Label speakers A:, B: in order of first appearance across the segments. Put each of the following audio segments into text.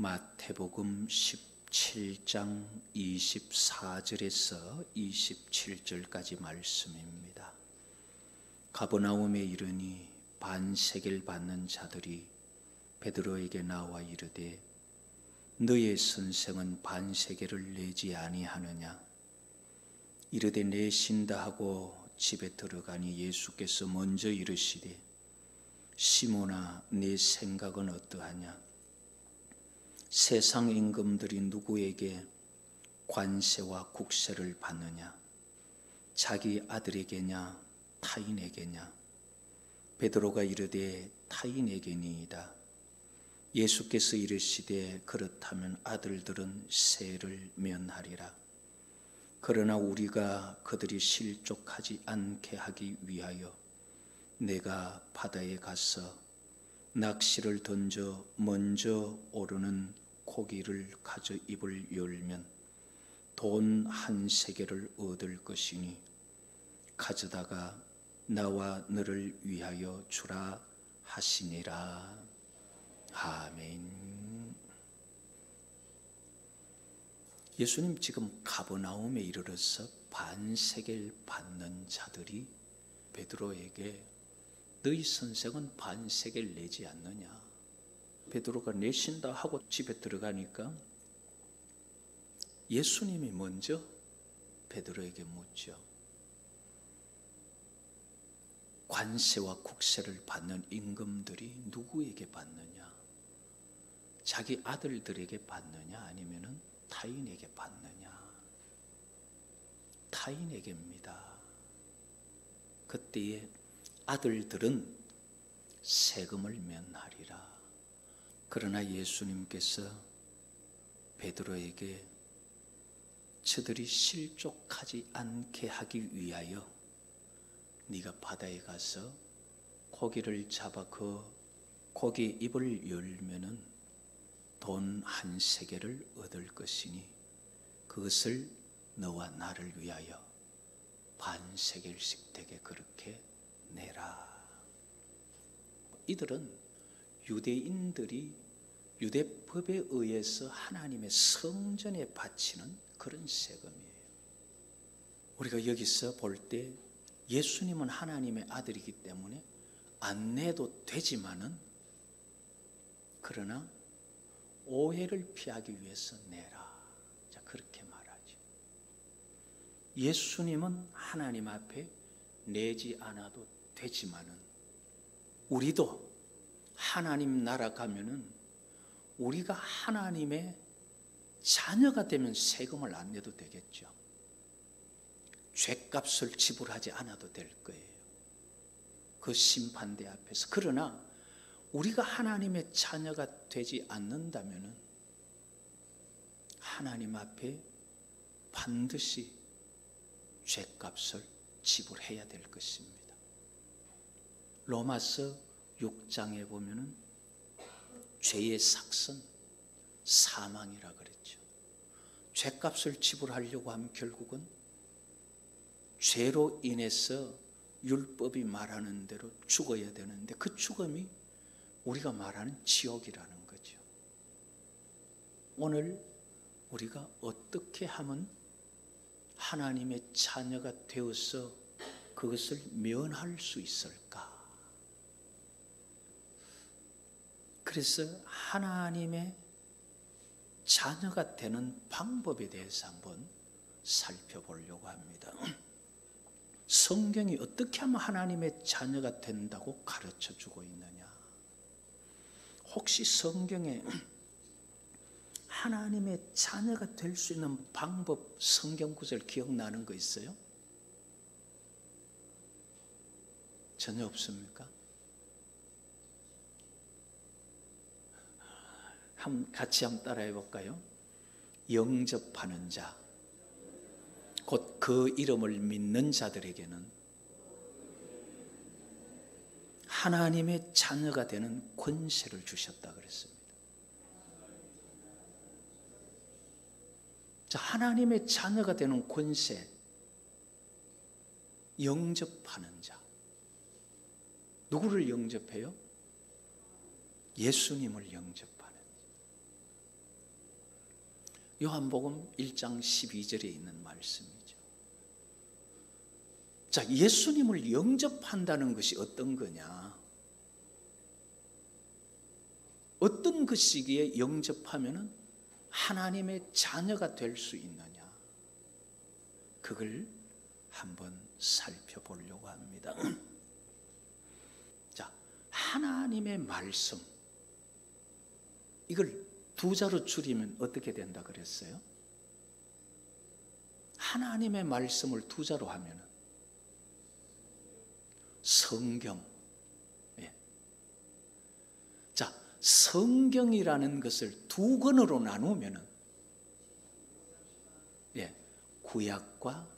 A: 마태복음 17장 24절에서 27절까지 말씀입니다. 가버나움에 이르니 반세겔 받는 자들이 베드로에게 나와 이르되 너의 선생은 반세겔을 내지 아니하느냐? 이르되 내신다 하고 집에 들어가니 예수께서 먼저 이르시되 시몬아 네 생각은 어떠하냐? 세상 임금들이 누구에게 관세와 국세를 받느냐? 자기 아들에게냐 타인에게냐? 베드로가 이르되 타인에게니이다. 예수께서 이르시되 그렇다면 아들들은 세를 면하리라. 그러나 우리가 그들이 실족하지 않게 하기 위하여 내가 바다에 가서 낚시를 던져 먼저 오르는 고기를 가져 입을 열면 돈 한 세겔을 얻을 것이니 가져다가 나와 너를 위하여 주라 하시니라. 아멘. 예수님 지금 가버나움에 이르러서 반세겔 받는 자들이 베드로에게 너희 선생은 반세겔 내지 않느냐? 베드로가 내신다 하고 집에 들어가니까 예수님이 먼저 베드로에게 묻죠. 관세와 국세를 받는 임금들이 누구에게 받느냐? 자기 아들들에게 받느냐? 아니면 타인에게 받느냐? 타인에게입니다. 그때에 아들들은 세금을 면하리라. 그러나 예수님께서 베드로에게 저들이 실족하지 않게 하기 위하여 네가 바다에 가서 고기를 잡아 그 고기 입을 열면은 돈 한 세겔을 얻을 것이니 그것을 너와 나를 위하여 반세겔씩 되게 그렇게 내라. 이들은 유대인들이 유대법에 의해서 하나님의 성전에 바치는 그런 세금이에요. 우리가 여기서 볼 때 예수님은 하나님의 아들이기 때문에 안 내도 되지만은 그러나 오해를 피하기 위해서 내라. 자, 그렇게 말하죠. 예수님은 하나님 앞에 내지 않아도 되지만은 우리도 하나님 나라 가면은 우리가 하나님의 자녀가 되면 세금을 안 내도 되겠죠. 죗값을 지불하지 않아도 될 거예요. 그 심판대 앞에서. 그러나 우리가 하나님의 자녀가 되지 않는다면은 하나님 앞에 반드시 죗값을 지불해야 될 것입니다. 로마서 6장에 보면은 죄의 삭선 사망이라 그랬죠. 죗값을 지불하려고 하면 결국은 죄로 인해서 율법이 말하는 대로 죽어야 되는데 그 죽음이 우리가 말하는 지옥이라는 거죠. 오늘 우리가 어떻게 하면 하나님의 자녀가 되어서 그것을 면할 수 있을까? 그래서 하나님의 자녀가 되는 방법에 대해서 한번 살펴보려고 합니다. 성경이 어떻게 하면 하나님의 자녀가 된다고 가르쳐 주고 있느냐? 혹시 성경에 하나님의 자녀가 될 수 있는 방법 성경 구절 기억나는 거 있어요? 전혀 없습니까? 같이 한번 따라해 볼까요? 영접하는 자, 곧 그 이름을 믿는 자들에게는 하나님의 자녀가 되는 권세를 주셨다 그랬습니다. 자, 하나님의 자녀가 되는 권세, 영접하는 자. 누구를 영접해요? 예수님을 영접하는 자. 요한복음 1장 12절에 있는 말씀이죠. 자, 예수님을 영접한다는 것이 어떤 거냐? 어떤 것이기에 영접하면 하나님의 자녀가 될 수 있느냐? 그걸 한번 살펴보려고 합니다. 자, 하나님의 말씀, 이걸 두 자로 줄이면 어떻게 된다 그랬어요? 하나님의 말씀을 두 자로 하면 성경. 예. 자, 성경이라는 것을 두 권으로 나누면 구약과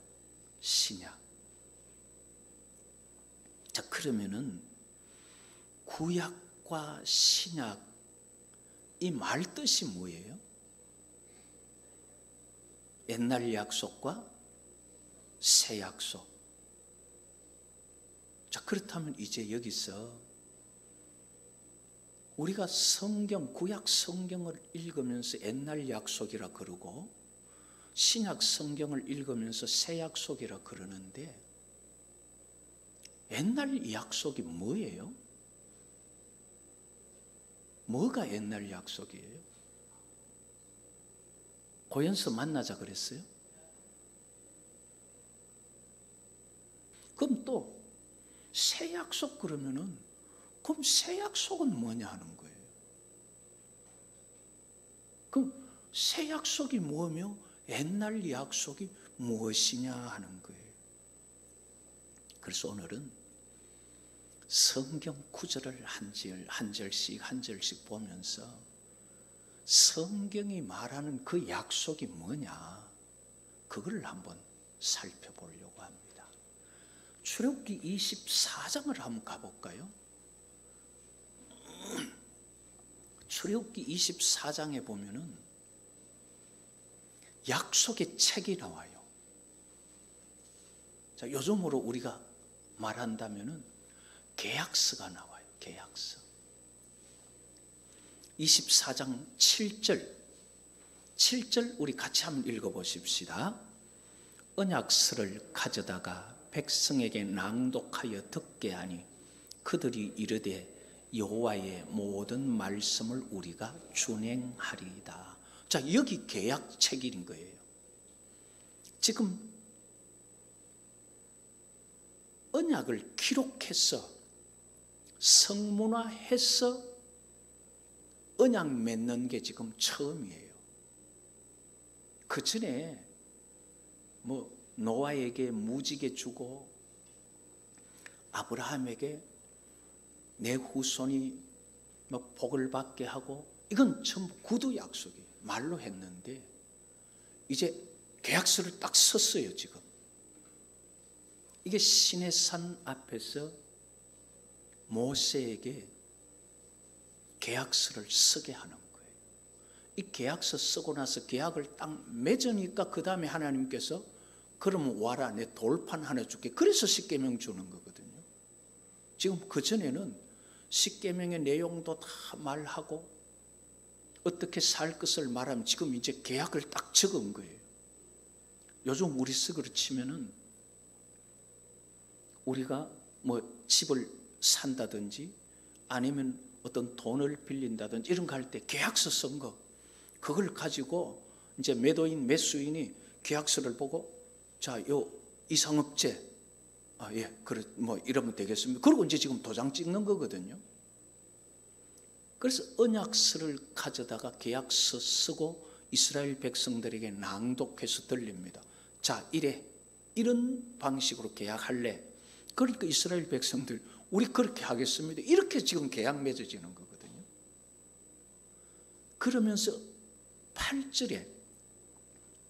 A: 신약. 자, 그러면은 구약과 신약, 이 말 뜻이 뭐예요? 옛날 약속과 새 약속. 자, 그렇다면 이제 여기서 우리가 성경, 구약 성경을 읽으면서 옛날 약속이라 그러고 신약 성경을 읽으면서 새 약속이라 그러는데, 옛날 약속이 뭐예요? 뭐가 옛날 약속이에요? 고연서 만나자 그랬어요? 그럼 또 새 약속 그러면은, 그럼 새 약속은 뭐냐 하는 거예요. 그럼 새 약속이 뭐며 옛날 약속이 무엇이냐 하는 거예요. 그래서 오늘은 성경 구절을 한 절씩 보면서 성경이 말하는 그 약속이 뭐냐, 그걸 한번 살펴보려고 합니다. 출애굽기 24장을 한번 가볼까요? 출애굽기 24장에 보면은 약속의 책이 나와요. 자, 요즘으로 우리가 말한다면은 계약서가 나와요. 계약서. 24장 7절 우리 같이 한번 읽어보십시다. 언약서를 가져다가 백성에게 낭독하여 듣게 하니 그들이 이르되 여호와의 모든 말씀을 우리가 준행하리이다. 자, 여기 계약책인 거예요. 지금 언약을 기록해서 성문화해서 언약 맺는 게 지금 처음이에요. 그 전에 노아에게 무지개 주고 아브라함에게 내 후손이 복을 받게 하고, 이건 전부 구두 약속이에요. 말로 했는데 이제 계약서를 딱 썼어요. 지금 이게 시내산 앞에서 모세에게 계약서를 쓰게 하는 거예요. 이 계약서 쓰고 나서 계약을 딱 맺으니까 그 다음에 하나님께서 그럼 와라, 내 돌판 하나 줄게. 그래서 십계명 주는 거거든요. 지금 그 전에는 십계명의 내용도 다 말하고 어떻게 살 것을 말하면 지금 이제 계약을 딱 적은 거예요. 요즘 우리 식으로 치면은 우리가 집을 산다든지 아니면 어떤 돈을 빌린다든지 이런 거 할 때 계약서 쓴 거, 그걸 가지고 이제 매수인이 계약서를 보고, 자, 요 이상업체, 그래, 이러면 되겠습니다. 그리고 이제 지금 도장 찍는 거거든요. 그래서 언약서를 가져다가 계약서 쓰고 이스라엘 백성들에게 낭독해서 들립니다. 자, 이런 방식으로 계약할래. 그러니까 이스라엘 백성들, 우리 그렇게 하겠습니다. 이렇게 지금 계약 맺어지는 거거든요. 그러면서 8절에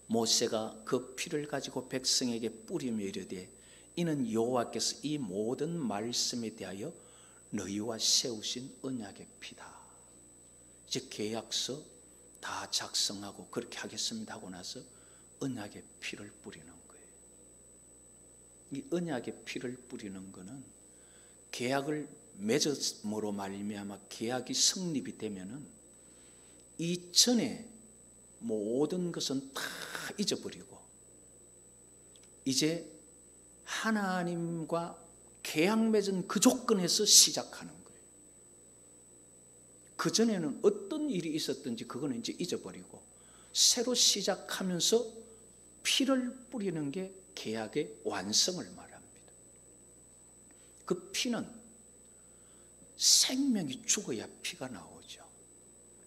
A: 모세가 그 피를 가지고 백성에게 뿌리며 이르되 이는 여호와께서 이 모든 말씀에 대하여 너희와 세우신 언약의 피다. 이제 계약서 다 작성하고 그렇게 하겠습니다 하고 나서 언약의 피를 뿌리는 거예요. 이 언약의 피를 뿌리는 거는 계약을 맺음으로 말미암아 계약이 성립이 되면은 이전에 모든 것은 다 잊어버리고 이제 하나님과 계약 맺은 그 조건에서 시작하는 거예요. 그전에는 어떤 일이 있었든지 그거는 이제 잊어버리고 새로 시작하면서 피를 뿌리는 게 계약의 완성을 말합니다. 그 피는 생명이 죽어야 피가 나오죠.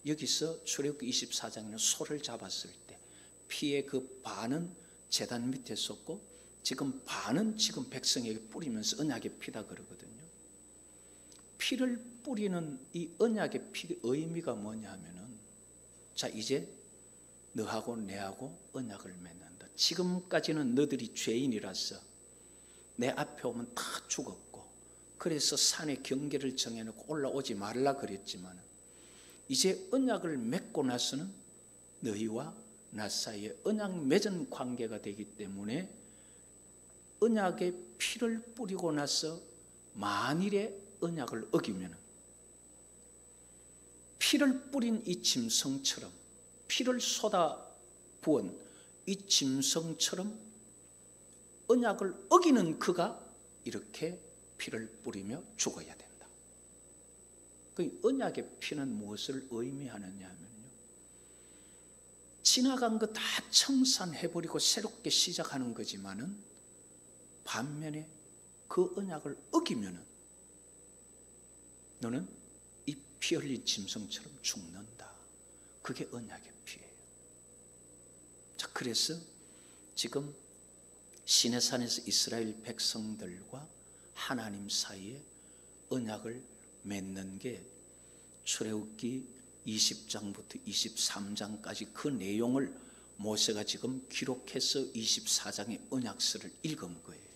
A: 여기서 출애굽기 24장에는 소를 잡았을 때 피의 그 반은 제단 밑에 쏟고 지금 반은 지금 백성에게 뿌리면서 언약의 피다 그러거든요. 피를 뿌리는 이 언약의 피의 의미가 뭐냐 하면은 자 이제 너하고 내하고 언약을 맺는다. 지금까지는 너들이 죄인이라서 내 앞에 오면 다 죽었고 그래서 산의 경계를 정해놓고 올라오지 말라 그랬지만 이제 언약을 맺고 나서는 너희와 나 사이에 언약 맺은 관계가 되기 때문에 언약의 피를 뿌리고 나서 만일에 언약을 어기면 피를 뿌린 이 짐승처럼 피를 쏟아 부은 이 짐승처럼 언약을 어기는 그가 이렇게 피를 뿌리며 죽어야 된다. 그 언약의 피는 무엇을 의미하느냐 하면요, 지나간 거 다 청산해버리고 새롭게 시작하는 거지만은 반면에 그 언약을 어기면은 너는 이 피 흘린 짐승처럼 죽는다. 그게 언약의 피예요. 자, 그래서 지금 시내산에서 이스라엘 백성들과 하나님 사이에 언약을 맺는 게 출애굽기 20장부터 23장까지 그 내용을 모세가 지금 기록해서 24장의 언약서를 읽은 거예요.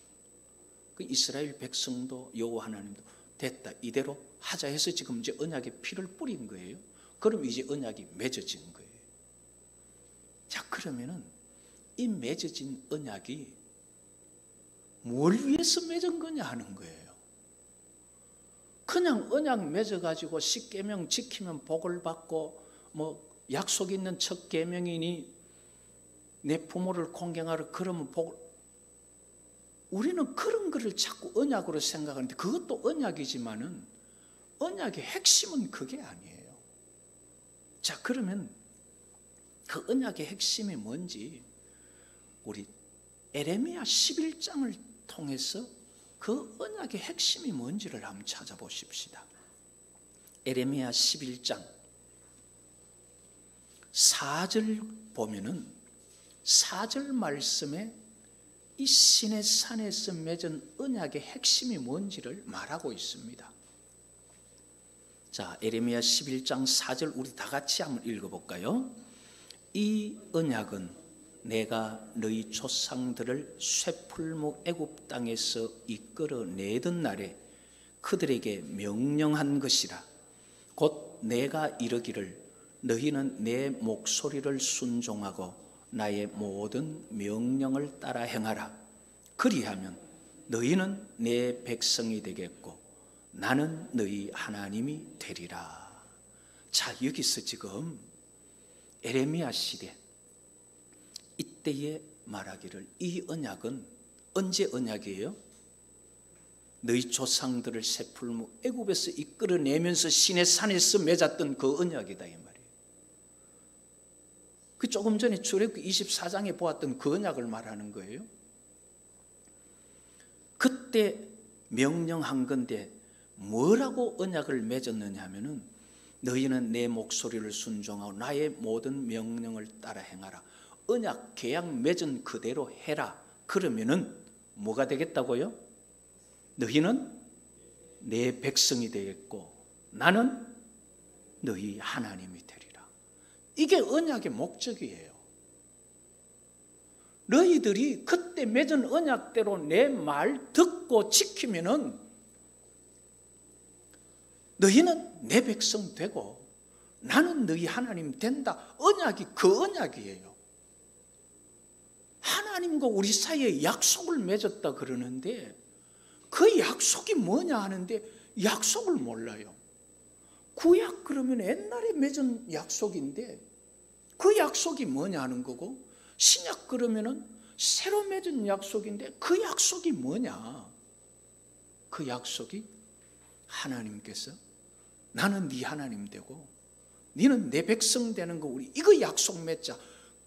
A: 그 이스라엘 백성도 여호와 하나님도 됐다 이대로 하자 해서 지금 이제 언약의 피를 뿌린 거예요. 그럼 이제 언약이 맺어진 거예요. 자, 그러면은 이 맺어진 언약이 뭘 위해서 맺은 거냐 하는 거예요. 그냥 언약 맺어가지고 십계명 지키면 복을 받고 뭐 약속 있는 첫 계명이니 내 부모를 공경하라 그러면 복을, 우리는 그런 거를 자꾸 언약으로 생각하는데 그것도 언약이지만은 언약의 핵심은 그게 아니에요. 자, 그러면 그 언약의 핵심이 뭔지 우리 에레미야 11장을 통해서 그 언약의 핵심이 뭔지를 한번 찾아보십시다. 에레미야 11장 4절 보면은 4절 말씀에 이 신의 산에서 맺은 언약의 핵심이 뭔지를 말하고 있습니다. 자, 에레미야 11장 4절 우리 다 같이 한번 읽어볼까요? 이 언약은 내가 너희 조상들을 쇠풀무 애굽 땅에서 이끌어내던 날에 그들에게 명령한 것이라. 곧 내가 이르기를 너희는 내 목소리를 순종하고 나의 모든 명령을 따라 행하라. 그리하면 너희는 내 백성이 되겠고 나는 너희 하나님이 되리라. 자, 여기서 지금 에레미야 시대 이때에 말하기를 이 언약은 언제 언약이에요? 너희 조상들을 쇠풀무 애굽에서 이끌어내면서 신의 산에서 맺었던 그 언약이다 이 말이에요. 그 조금 전에 출애굽기 24장에 보았던 그 언약을 말하는 거예요. 그때 명령한 건데 뭐라고 언약을 맺었느냐 하면은 너희는 내 목소리를 순종하고 나의 모든 명령을 따라 행하라. 언약 계약 맺은 그대로 해라. 그러면은 뭐가 되겠다고요? 너희는 내 백성이 되겠고 나는 너희 하나님이 되리라. 이게 언약의 목적이에요. 너희들이 그때 맺은 언약대로 내 말 듣고 지키면은 너희는 내 백성 되고 나는 너희 하나님 된다. 언약이 그 언약이에요. 하나님과 우리 사이에 약속을 맺었다 그러는데 그 약속이 뭐냐 하는데 약속을 몰라요. 구약 그러면 옛날에 맺은 약속인데 그 약속이 뭐냐 하는 거고, 신약 그러면은 새로 맺은 약속인데 그 약속이 뭐냐? 그 약속이 하나님께서 나는 네 하나님 되고 너는 내 백성 되는 거, 우리 이거 약속 맺자.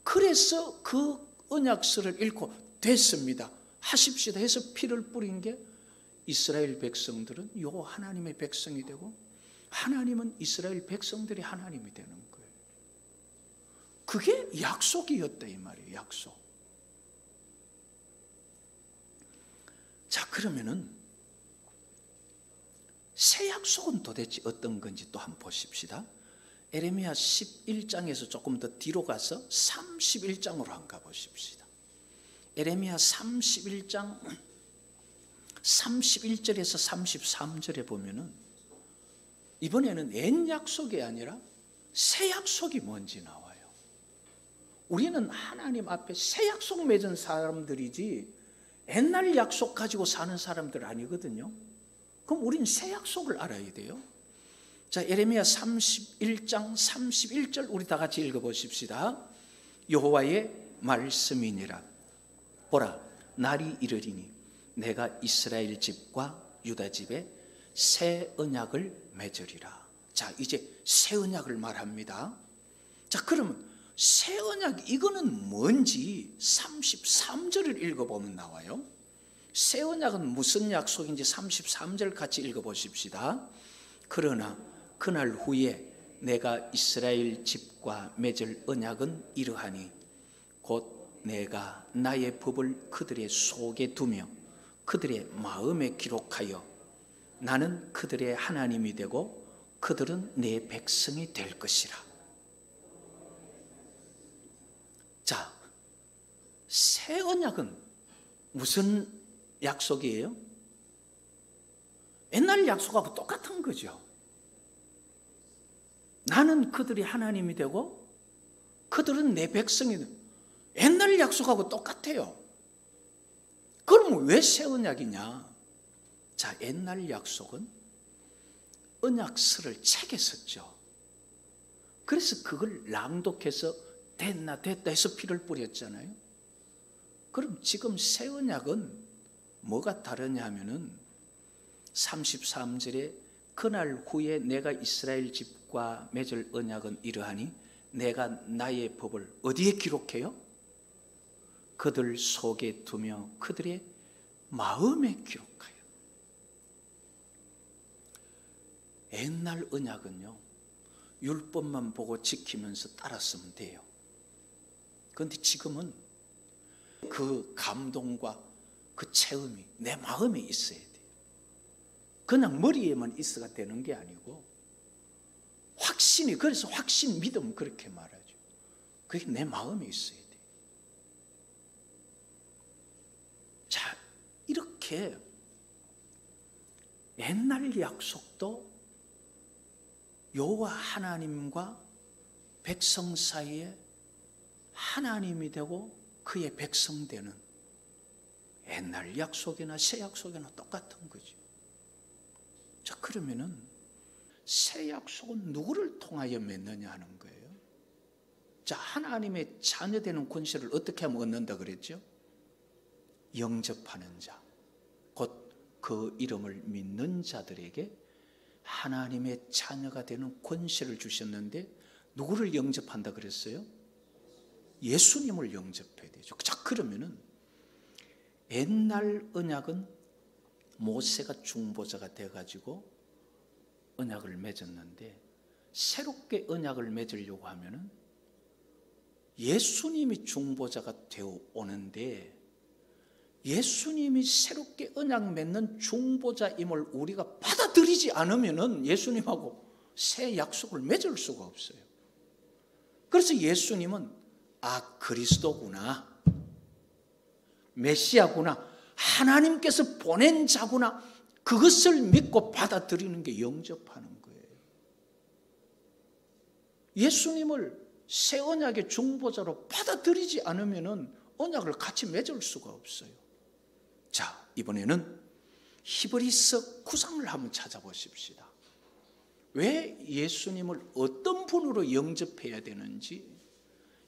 A: 그래서 그 언약서를 읽고 됐습니다, 하십시다 해서 피를 뿌린 게 이스라엘 백성들은 요 하나님의 백성이 되고 하나님은 이스라엘 백성들이 하나님이 되는 거예요. 그게 약속이었다 이 말이에요. 약속. 자, 그러면은 새 약속은 도대체 어떤 건지 또 한번 보십시다. 에레미야 11장에서 조금 더 뒤로 가서 31장으로 한번 가보십시다. 에레미야 31장 31절에서 33절에 보면은 이번에는 옛 약속이 아니라 새 약속이 뭔지 나와요. 우리는 하나님 앞에 새 약속 맺은 사람들이지 옛날 약속 가지고 사는 사람들 아니거든요. 그럼 우리는 새 약속을 알아야 돼요. 자, 에레미야 31장 31절 우리 다 같이 읽어보십시다. 여호와의 말씀이니라. 보라, 날이 이르리니 내가 이스라엘 집과 유다 집에 새 언약을 맺으리라. 자, 이제 새 언약을 말합니다. 자, 그러면 새 언약 이거는 뭔지 33절을 읽어보면 나와요. 새 언약은 무슨 약속인지 33절 같이 읽어보십시다. 그러나 그날 후에 내가 이스라엘 집과 맺을 언약은 이러하니 곧 내가 나의 법을 그들의 속에 두며 그들의 마음에 기록하여 나는 그들의 하나님이 되고 그들은 내 백성이 될 것이라. 자, 새 언약은 무슨 약속이에요? 옛날 약속하고 똑같은 거죠. 나는 그들이 하나님이 되고 그들은 내 백성이 되고, 옛날 약속하고 똑같아요. 그러면 왜 새 언약이냐? 자, 옛날 약속은 언약서를 책에 썼죠. 그래서 그걸 낭독해서 됐나 됐다 해서 피를 뿌렸잖아요. 그럼 지금 새 언약은 뭐가 다르냐 하면은 33절에 그날 후에 내가 이스라엘 집과 맺을 언약은 이러하니 내가 나의 법을 어디에 기록해요? 그들 속에 두며 그들의 마음에 기록하여. 옛날 언약은요, 율법만 보고 지키면서 따랐으면 돼요. 그런데 지금은 그 감동과 그 체험이 내 마음에 있어야 돼요. 그냥 머리에만 있어가 되는 게 아니고 확신이, 그래서 확신, 믿음 그렇게 말하죠. 그게 내 마음에 있어야 돼요. 자, 이렇게 옛날 약속도 여호와 하나님과 백성 사이에 하나님이 되고 그의 백성 되는 옛날 약속이나 새 약속이나 똑같은 거죠. 자, 그러면은 새 약속은 누구를 통하여 맺느냐 하는 거예요. 자, 하나님의 자녀 되는 권세를 어떻게 하면 얻는다 그랬죠? 영접하는 자, 곧 그 이름을 믿는 자들에게 하나님의 자녀가 되는 권세를 주셨는데 누구를 영접한다 그랬어요? 예수님을 영접해야 되죠. 자, 그러면은 옛날 언약은 모세가 중보자가 돼가지고 언약을 맺었는데 새롭게 언약을 맺으려고 하면은 예수님이 중보자가 되어 오는데 예수님이 새롭게 언약 맺는 중보자임을 우리가 받아들이지 않으면은 예수님하고 새 약속을 맺을 수가 없어요. 그래서 예수님은 그리스도구나, 메시아구나, 하나님께서 보낸 자구나, 그것을 믿고 받아들이는 게 영접하는 거예요. 예수님을 새 언약의 중보자로 받아들이지 않으면은 언약을 같이 맺을 수가 없어요. 자, 이번에는 히브리서 9장을 한번 찾아보십시다. 왜 예수님을 어떤 분으로 영접해야 되는지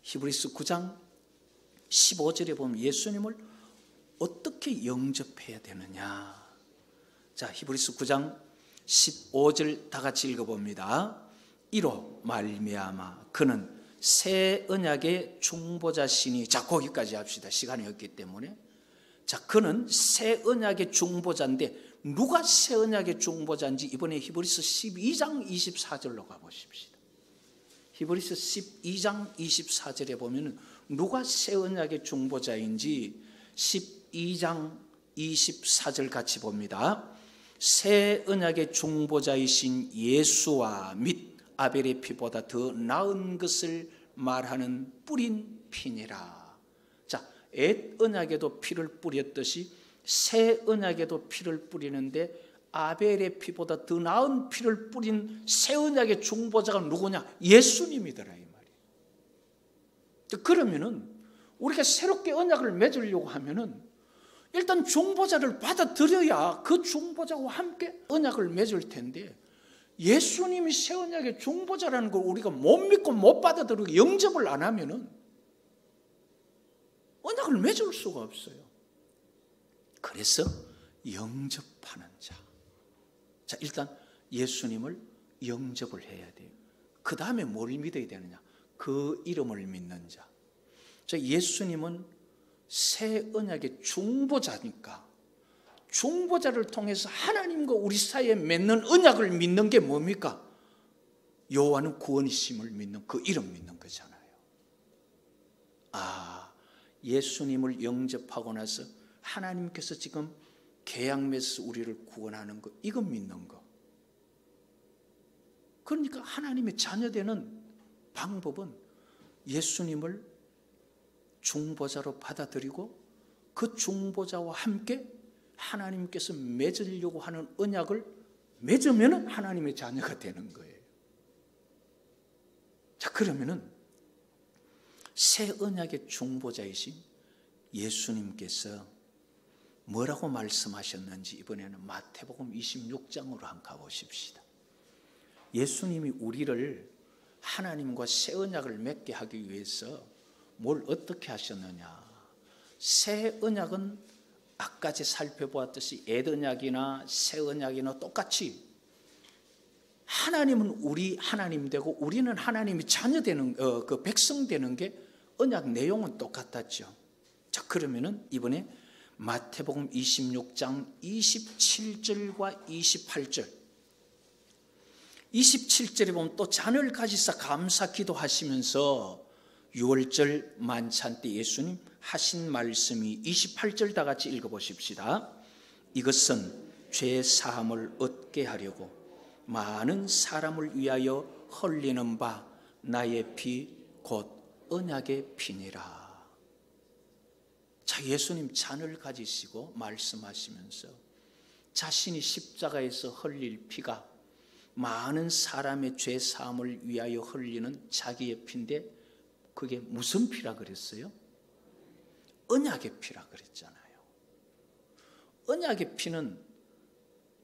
A: 히브리서 9장 15절에 보면 예수님을 어떻게 영접해야 되느냐. 자, 히브리서 9장 15절 다 같이 읽어봅니다. 이로 말미암아 그는 새 언약의 중보자시니, 자, 거기까지 합시다. 시간이 없기 때문에. 자, 그는 새 언약의 중보자인데 누가 새 언약의 중보자인지 이번에 히브리서 12장 24절로 가보십시다. 히브리서 12장 24절에 보면 누가 새 언약의 중보자인지 12장 24절 같이 봅니다. 새 언약의 중보자이신 예수와 및 아벨의 피보다 더 나은 것을 말하는 뿌린 피니라. 자, 옛 언약에도 피를 뿌렸듯이 새 언약에도 피를 뿌리는데 아벨의 피보다 더 나은 피를 뿌린 새 언약의 중보자가 누구냐? 예수님이더라 이 말이에요. 그러면은 우리가 새롭게 언약을 맺으려고 하면은 일단 중보자를 받아들여야 그 중보자와 함께 언약을 맺을 텐데, 예수님이 새 언약의 중보자라는 걸 우리가 못 믿고 못 받아들이고 영접을 안 하면은 언약을 맺을 수가 없어요. 그래서 영접하는 자. 자, 일단 예수님을 영접을 해야 돼요. 그 다음에 뭘 믿어야 되느냐? 그 이름을 믿는 자. 자, 예수님은 새 언약의 중보자니까 중보자를 통해서 하나님과 우리 사이에 맺는 언약을 믿는 게 뭡니까? 여호와는 구원이심을 믿는 그 이름 믿는 거잖아요. 아, 예수님을 영접하고 나서 하나님께서 지금 계약 맺어서 우리를 구원하는 거, 이거 믿는 거. 그러니까 하나님의 자녀되는 방법은 예수님을 중보자로 받아들이고 그 중보자와 함께 하나님께서 맺으려고 하는 언약을 맺으면 하나님의 자녀가 되는 거예요. 자, 그러면은 새 언약의 중보자이신 예수님께서 뭐라고 말씀하셨는지 이번에는 마태복음 26장으로 한번 가보십시다. 예수님이 우리를 하나님과 새 언약을 맺게 하기 위해서 뭘 어떻게 하셨느냐. 새 언약은 아까 살펴보았듯이 옛 언약이나 새 언약이나 똑같이 하나님은 우리 하나님 되고 우리는 하나님이 자녀 되는 그 백성 되는 게 언약 내용은 똑같았죠. 자, 그러면은 이번에 마태복음 26장 27절과 28절. 27절에 보면 또 자녀를 가지사 감사 기도하시면서 유월절 만찬 때 예수님 하신 말씀이 28절 다 같이 읽어보십시다. 이것은 죄 사함을 얻게 하려고 많은 사람을 위하여 흘리는 바 나의 피 곧 언약의 피니라. 자, 예수님 잔을 가지시고 말씀하시면서 자신이 십자가에서 흘릴 피가 많은 사람의 죄 사함을 위하여 흘리는 자기의 피인데 그게 무슨 피라 그랬어요? 언약의 피라 그랬잖아요. 언약의 피는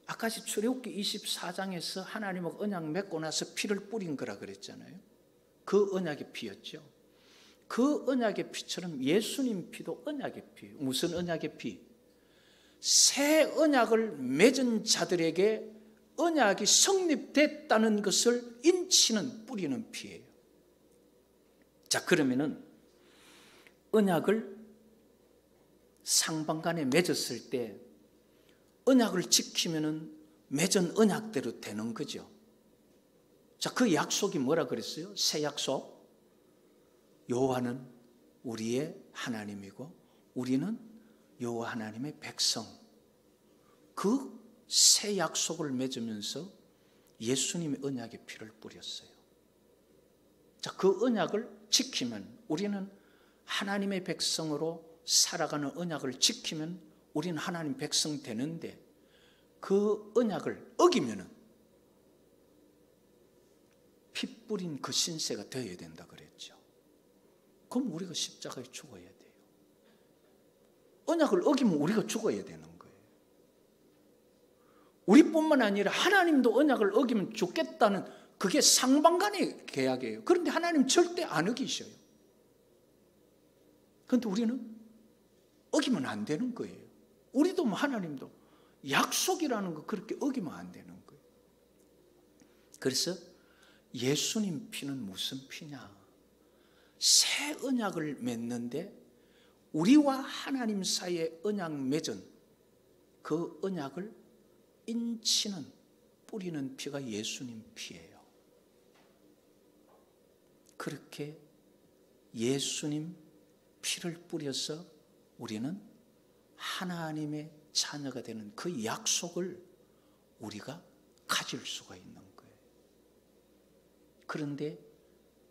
A: 아까 출애굽기 24장에서 하나님과 언약 맺고 나서 피를 뿌린 거라 그랬잖아요. 그 언약의 피였죠. 그 언약의 피처럼 예수님 피도 언약의 피. 무슨 언약의 피? 새 언약을 맺은 자들에게 언약이 성립됐다는 것을 인치는 뿌리는 피예요. 자, 그러면은 언약을 상반간에 맺었을 때 언약을 지키면은 맺은 언약대로 되는 거죠. 자, 그 약속이 뭐라 그랬어요? 새 약속. 여호와는 우리의 하나님이고 우리는 여호와 하나님의 백성. 그 새 약속을 맺으면서 예수님의 언약의 피를 뿌렸어요. 자, 그 언약을 지키면 우리는 하나님의 백성으로 살아가는 언약을 지키면 우리는 하나님 백성 되는데 그 언약을 어기면은 피 뿌린 그 신세가 되어야 된다 그랬죠. 그럼 우리가 십자가에 죽어야 돼요. 언약을 어기면 우리가 죽어야 되는 거예요. 우리뿐만 아니라 하나님도 언약을 어기면 죽겠다는 그게 상반간의 계약이에요. 그런데 하나님 절대 안 어기셔요. 그런데 우리는 어기면 안 되는 거예요. 우리도 하나님도 약속이라는 거 그렇게 어기면 안 되는 거예요. 그래서 예수님 피는 무슨 피냐? 새 언약을 맺는데 우리와 하나님 사이에 언약 맺은 그 언약을 인치는, 뿌리는 피가 예수님 피예요. 그렇게 예수님 피를 뿌려서 우리는 하나님의 자녀가 되는 그 약속을 우리가 가질 수가 있는 거예요. 그런데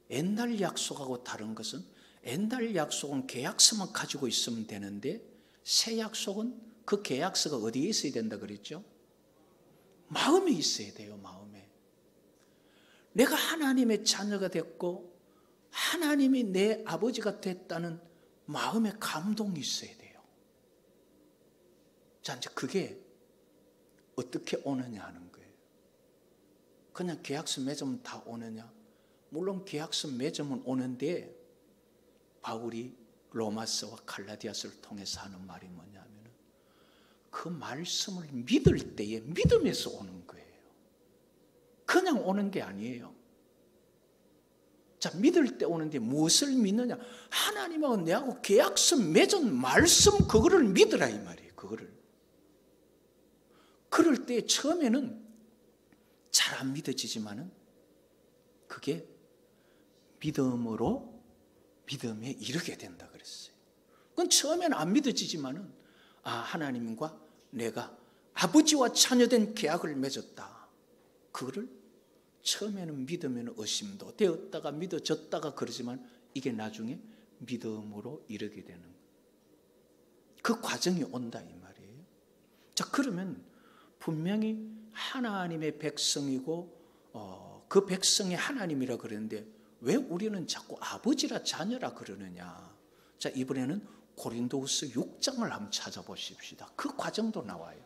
A: 옛날 약속하고 다른 것은, 옛날 약속은 계약서만 가지고 있으면 되는데 새 약속은 그 계약서가 어디에 있어야 된다 그랬죠? 마음에 있어야 돼요. 마음에. 내가 하나님의 자녀가 됐고 하나님이 내 아버지가 됐다는 마음의 감동이 있어야 돼요. 자, 이제 그게 어떻게 오느냐 하는 거예요. 그냥 계약서 맺으면 다 오느냐? 물론 계약서 맺으면 오는데 바울이 로마서와 갈라디아서를 통해서 하는 말이 뭐냐면 그 말씀을 믿을 때에 믿음에서 오는 거예요. 그냥 오는 게 아니에요. 자, 믿을 때 오는데 무엇을 믿느냐? 하나님하고 내하고 계약서 맺은 말씀, 그거를 믿으라 이 말이에요. 그거를. 그럴 때 처음에는 잘 안 믿어지지만은 그게 믿음으로 믿음에 이르게 된다 그랬어요. 그건 처음에는 안 믿어지지만은 하나님과 내가 아버지와 자녀된 계약을 맺었다. 그거를 처음에는 믿으면 의심도 되었다가 믿어졌다가 그러지만 이게 나중에 믿음으로 이르게 되는 그 과정이 온다 이 말이에요. 자, 그러면 분명히 하나님의 백성이고 그 백성이 하나님이라 그러는데 왜 우리는 자꾸 아버지라 자녀라 그러느냐? 자, 이번에는 고린도후서 6장을 한번 찾아보십시다. 그 과정도 나와요.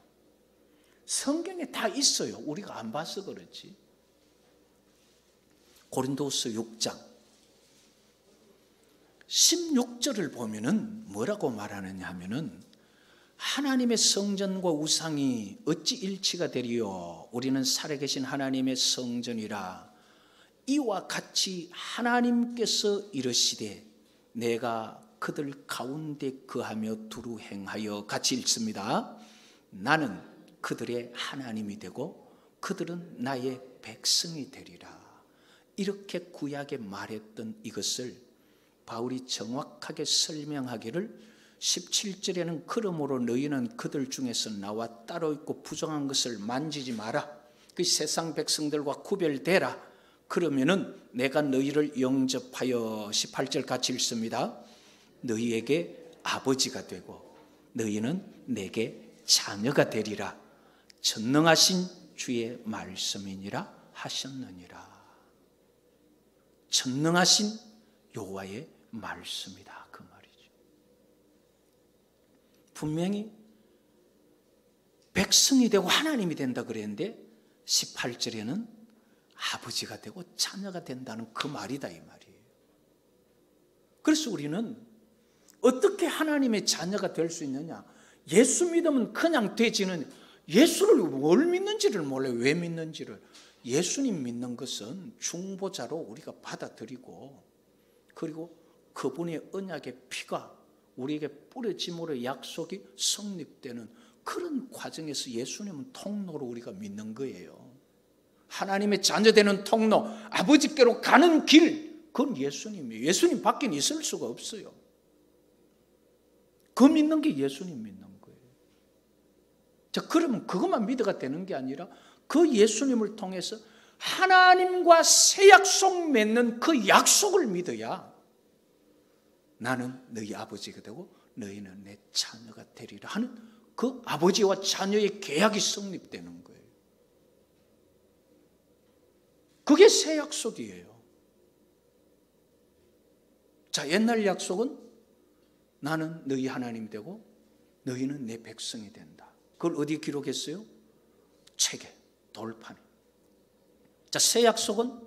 A: 성경에 다 있어요. 우리가 안 봐서 그렇지. 고린도후서 6장 16절을 보면은 뭐라고 말하느냐 하면은 하나님의 성전과 우상이 어찌 일치가 되리요? 우리는 살아계신 하나님의 성전이라. 이와 같이 하나님께서 이르시되 내가 그들 가운데 거하며 두루 행하여, 같이 읽습니다. 나는 그들의 하나님이 되고 그들은 나의 백성이 되리라. 이렇게 구약에 말했던 이것을 바울이 정확하게 설명하기를 17절에는 그러므로 너희는 그들 중에서 나와 따로 있고 부정한 것을 만지지 마라. 그 세상 백성들과 구별되라. 그러면은 내가 너희를 영접하여, 18절 같이 읽습니다. 너희에게 아버지가 되고 너희는 내게 자녀가 되리라. 전능하신 주의 말씀이니라 하셨느니라. 전능하신 여호와의 말씀이다 그 말이죠. 분명히 백성이 되고 하나님이 된다 그랬는데 18절에는 아버지가 되고 자녀가 된다는 그 말이다 이 말이에요. 그래서 우리는 어떻게 하나님의 자녀가 될 수 있느냐? 예수 믿으면 그냥 되지는, 예수를 뭘 믿는지를 몰라요. 왜 믿는지를. 예수님 믿는 것은 중보자로 우리가 받아들이고, 그리고 그분의 언약의 피가 우리에게 뿌려짐으로 약속이 성립되는 그런 과정에서 예수님은 통로로 우리가 믿는 거예요. 하나님의 자녀되는 통로, 아버지께로 가는 길, 그건 예수님이에요. 예수님 밖에는 있을 수가 없어요. 그 믿는 게 예수님 믿는 거예요. 자, 그러면 그것만 믿어가 되는 게 아니라 그 예수님을 통해서 하나님과 새 약속 맺는 그 약속을 믿어야 나는 너희 아버지가 되고 너희는 내 자녀가 되리라 하는 그 아버지와 자녀의 계약이 성립되는 거예요. 그게 새 약속이에요. 자, 옛날 약속은 나는 너희 하나님이 되고 너희는 내 백성이 된다. 그걸 어디에 기록했어요? 책에, 돌판에. 자, 새 약속은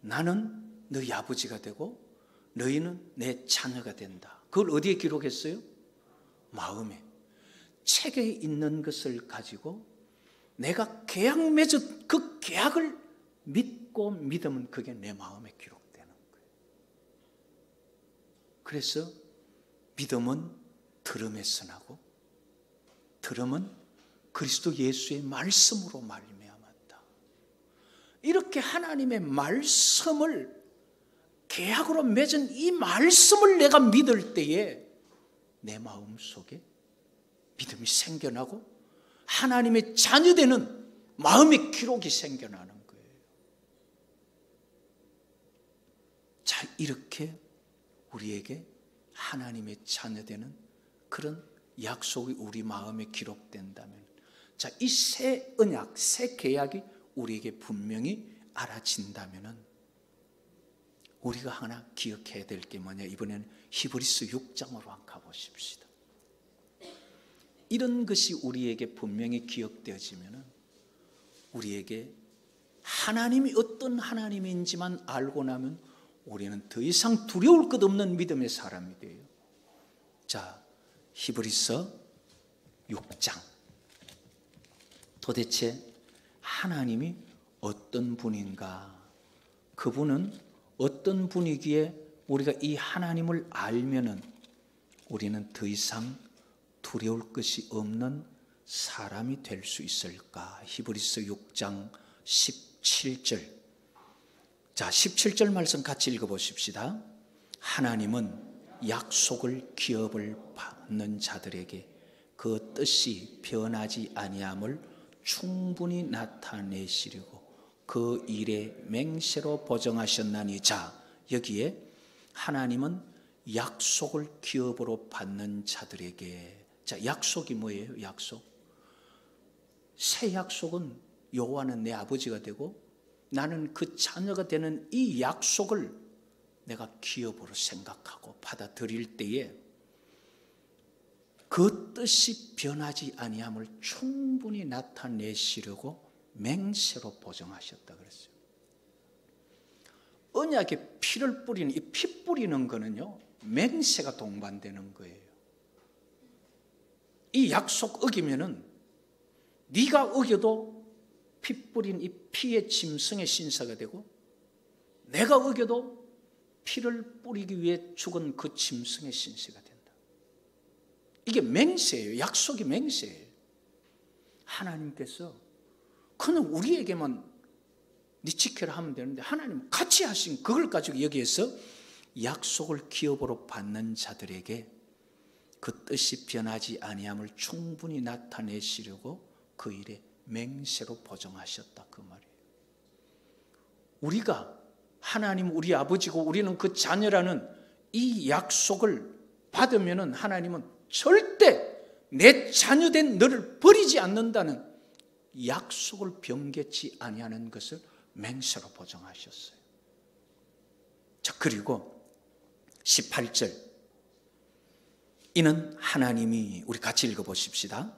A: 나는 너희 아버지가 되고 너희는 내 자녀가 된다. 그걸 어디에 기록했어요? 마음에. 책에 있는 것을 가지고 내가 계약 맺은 그 계약을 믿고 믿으면 그게 내 마음에 기록되는 거예요. 그래서 믿음은 들음에서 나고 들음은 그리스도 예수의 말씀으로 말미암았다. 이렇게 하나님의 말씀을 계약으로 맺은 이 말씀을 내가 믿을 때에 내 마음 속에 믿음이 생겨나고 하나님의 자녀되는 마음의 기록이 생겨나는 거예요. 자, 이렇게 우리에게 하나님의 자녀되는 그런 약속이 우리 마음에 기록된다면, 자, 이 새 언약, 새 계약이 우리에게 분명히 알아진다면 우리가 하나 기억해야 될 게 뭐냐? 이번에는 히브리서 6장으로 한번 가보십시다. 이런 것이 우리에게 분명히 기억되어지면 우리에게 하나님이 어떤 하나님인지만 알고 나면 우리는 더 이상 두려울 것 없는 믿음의 사람이 돼요. 자, 히브리서 6장. 도대체 하나님이 어떤 분인가? 그분은 어떤 분이기에 우리가 이 하나님을 알면은 우리는 더 이상 두려울 것이 없는 사람이 될 수 있을까? 히브리서 6장 17절. 자, 17절 말씀 같이 읽어보십시다. 하나님은 약속을 기업을 받는 자들에게 그 뜻이 변하지 아니함을 충분히 나타내시려고 그 일에 맹세로 보정하셨나니. 자, 여기에 하나님은 약속을 기업으로 받는 자들에게. 자, 약속이 뭐예요? 약속. 새 약속은 여호와는 내 아버지가 되고 나는 그 자녀가 되는 이 약속을 내가 기업으로 생각하고 받아들일 때에 그 뜻이 변하지 아니함을 충분히 나타내시려고 맹세로 보정하셨다 그랬어요. 언약에 피를 뿌리는, 이 피 뿌리는 거는요, 맹세가 동반되는 거예요. 이 약속 어기면은 네가 어겨도 피 뿌린 이 피의 짐승의 신사가 되고, 내가 어겨도 피를 뿌리기 위해 죽은 그 짐승의 신세가 된다. 이게 맹세예요. 약속이 맹세예요. 하나님께서 그는 우리에게만 네 지켜라 하면 되는데 하나님 같이 하신 그걸 가지고 여기에서 약속을 기업으로 받는 자들에게 그 뜻이 변하지 아니함을 충분히 나타내시려고 그 일에 맹세로 보정하셨다, 그 말이에요. 우리가 하나님 우리 아버지고 우리는 그 자녀라는 이 약속을 받으면은 하나님은 절대 내 자녀된 너를 버리지 않는다는 약속을 변개치 아니하는 것을 맹세로 보정하셨어요. 자, 그리고 18절. 이는 하나님이, 우리 같이 읽어보십시다.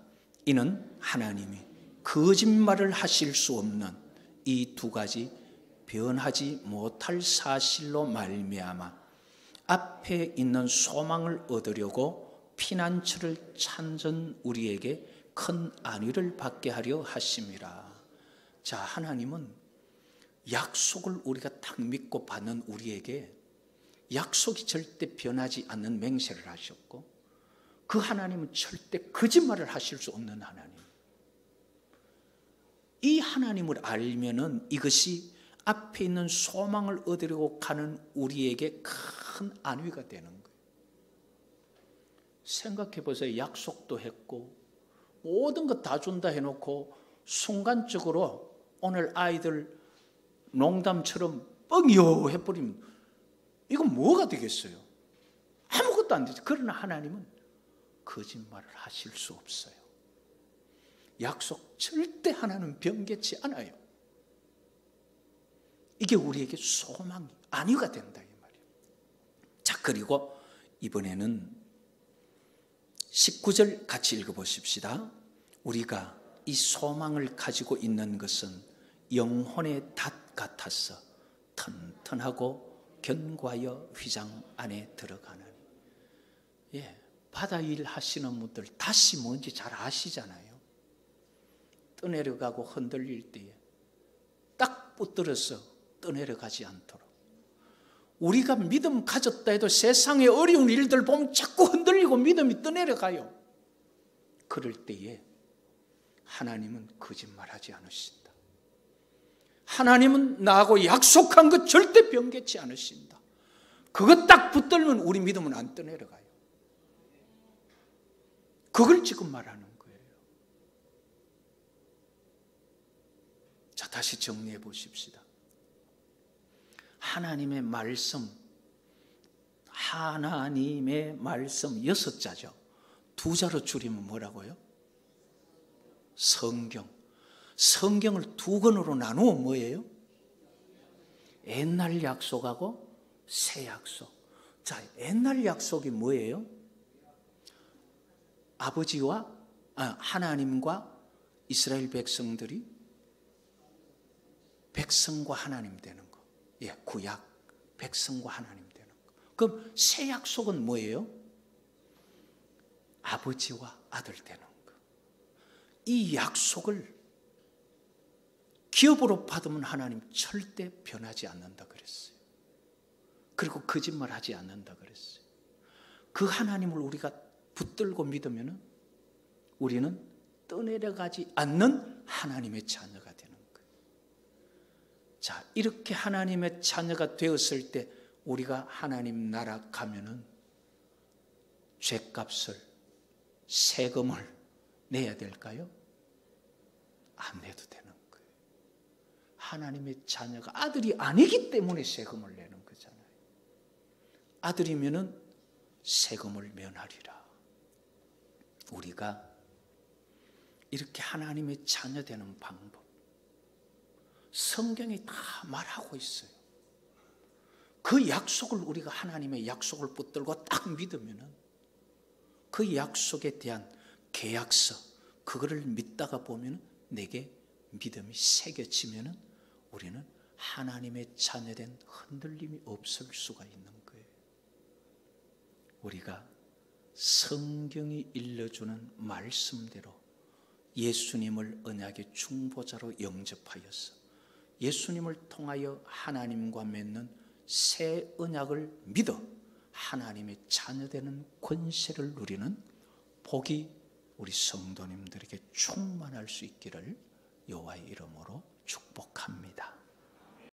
A: 이는 하나님이 거짓말을 하실 수 없는 이 두 가지 변하지 못할 사실로 말미암아 앞에 있는 소망을 얻으려고 피난처를 찾은 우리에게 큰 안위를 받게 하려 하심이라. 자, 하나님은 약속을 우리가 딱 믿고 받는 우리에게 약속이 절대 변하지 않는 맹세를 하셨고, 그 하나님은 절대 거짓말을 하실 수 없는 하나님. 이 하나님을 알면은 이것이 앞에 있는 소망을 얻으려고 가는 우리에게 큰 안위가 되는 거예요. 생각해 보세요. 약속도 했고 모든 것 다 준다 해놓고 순간적으로 오늘 아이들 농담처럼 뻥이요 해버리면 이건 뭐가 되겠어요? 아무것도 안 되죠. 그러나 하나님은 거짓말을 하실 수 없어요. 약속 절대 하나는 변개치 않아요. 이게 우리에게 소망이, 안위가 된다 이 말이에요. 자, 그리고 이번에는 19절 같이 읽어보십시다. 우리가 이 소망을 가지고 있는 것은 영혼의 닷 같아서 튼튼하고 견고하여 휘장 안에 들어가는. 예, 바다 일 하시는 분들 다시 뭔지 잘 아시잖아요. 떠내려가고 흔들릴 때에 딱 붙들어서 떠내려가지 않도록. 우리가 믿음 가졌다 해도 세상의 어려운 일들 보면 자꾸 흔들리고 믿음이 떠내려가요. 그럴 때에 하나님은 거짓말하지 않으신다. 하나님은 나하고 약속한 것 절대 변개치 않으신다. 그거 딱 붙들면 우리 믿음은 안 떠내려가요. 그걸 지금 말하는 거예요. 자, 다시 정리해 보십시다. 하나님의 말씀 6자죠. 2자로 줄이면 뭐라고요? 성경. 성경을 2권으로 나누어 뭐예요? 옛날 약속하고 새 약속. 자, 옛날 약속이 뭐예요? 하나님과 이스라엘 백성들이 백성과 하나님 되는 거. 예, 구약 백성과 하나님 되는 거. 그럼 새 약속은 뭐예요? 아버지와 아들 되는 거. 이 약속을 기업으로 받으면 하나님 절대 변하지 않는다 그랬어요. 그리고 거짓말하지 않는다 그랬어요. 그 하나님을 우리가 붙들고 믿으면 우리는 떠내려가지 않는 하나님의 자녀가 되는 거예요. 자, 이렇게 하나님의 자녀가 되었을 때 우리가 하나님 나라 가면은 죗값을, 세금을 내야 될까요? 안 내도 되는 거예요. 하나님의 자녀가 아들이 아니기 때문에 세금을 내는 거잖아요. 아들이면은 세금을 면하리라. 우리가 이렇게 하나님의 자녀 되는 방법, 성경이 다 말하고 있어요. 그 약속을 우리가 하나님의 약속을 붙들고 딱 믿으면은 그 약속에 대한 계약서, 그거를 믿다가 보면 내게 믿음이 새겨지면은 우리는 하나님의 자녀된 흔들림이 없을 수가 있는 거예요. 우리가 성경이 일러주는 말씀대로 예수님을 언약의 중보자로 영접하여서 예수님을 통하여 하나님과 맺는 새 언약을 믿어 하나님의 자녀되는 권세를 누리는 복이 우리 성도님들에게 충만할 수 있기를 여호와의 이름으로 축복합니다.